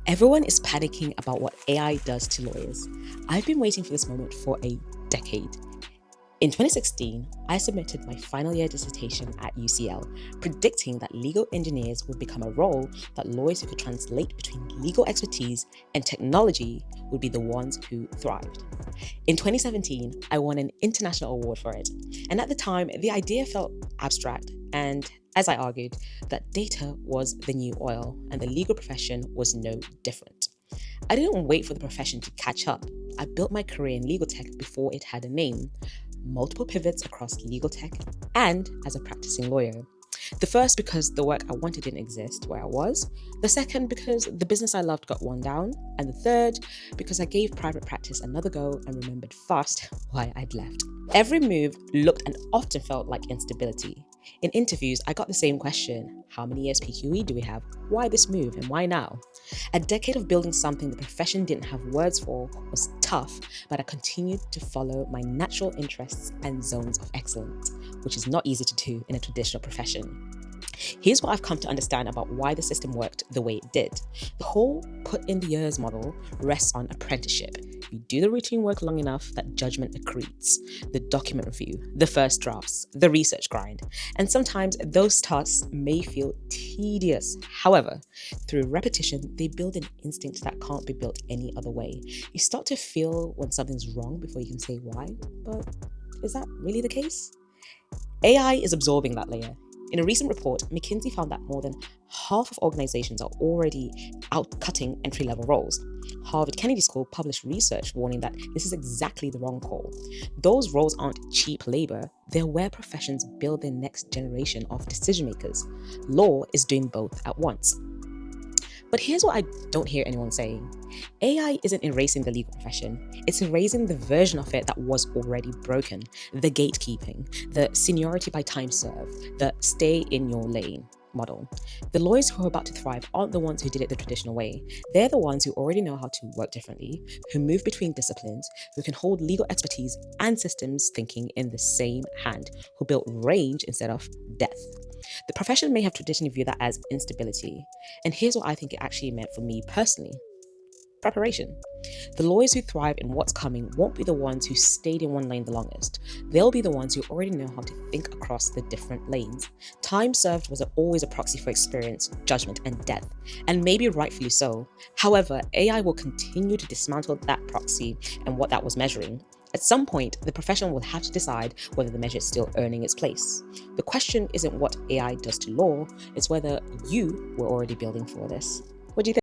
Everyone is panicking about what AI does to lawyers. I've been waiting for this moment for a decade. In 2016, I submitted my final year dissertation at UCL, predicting that legal engineers would become a role that lawyers who could translate between legal expertise and technology would be the ones who thrived. In 2017, I won an international award for it, and at the time, the idea felt abstract, and as I argued, that data was the new oil and the legal profession was no different. I didn't wait for the profession to catch up. I built my career in legal tech before it had a name, multiple pivots across legal tech, and as a practicing lawyer. The first because the work I wanted didn't exist where I was, the second because the business I loved got worn down, and the third because I gave private practice another go and remembered fast why I'd left. Every move looked and often felt like instability. In interviews, I got the same question: how many years PQE do we have? Why this move and why now? A decade of building something the profession didn't have words for was tough, but I continued to follow my natural interests and zones of excellence, which is not easy to do in a traditional profession. Here's what I've come to understand about why the system worked the way it did. The whole put in the years model rests on apprenticeship. You do the routine work long enough that judgment accretes. The document review, the first drafts, the research grind. And sometimes those tasks may feel tedious. However, through repetition, they build an instinct that can't be built any other way. You start to feel when something's wrong before you can say why, but is that really the case? AI is absorbing that layer. In a recent report, McKinsey found that more than half of organizations are already outcutting entry-level roles. Harvard Kennedy School published research warning that this is exactly the wrong call. Those roles aren't cheap labor, they're where professions build their next generation of decision makers. Law is doing both at once. But here's what I don't hear anyone saying. AI isn't erasing the legal profession, it's erasing the version of it that was already broken. The gatekeeping, the seniority-by-time-served, the stay in your lane model. The lawyers who are about to thrive aren't the ones who did it the traditional way. They're the ones who already know how to work differently, who move between disciplines, who can hold legal expertise and systems thinking in the same hand, who build range instead of depth. The profession may have traditionally viewed that as instability, and here's what I think it actually meant for me personally: preparation. The lawyers who thrive in what's coming won't be the ones who stayed in one lane the longest. They'll be the ones who already know how to think across the different lanes. Time served was always a proxy for experience, judgment, and depth, and maybe rightfully so. However, AI will continue to dismantle that proxy and what that was measuring. At some point, the profession will have to decide whether the measure is still earning its place. The question isn't what AI does to law, it's whether you were already building for this. What do you think?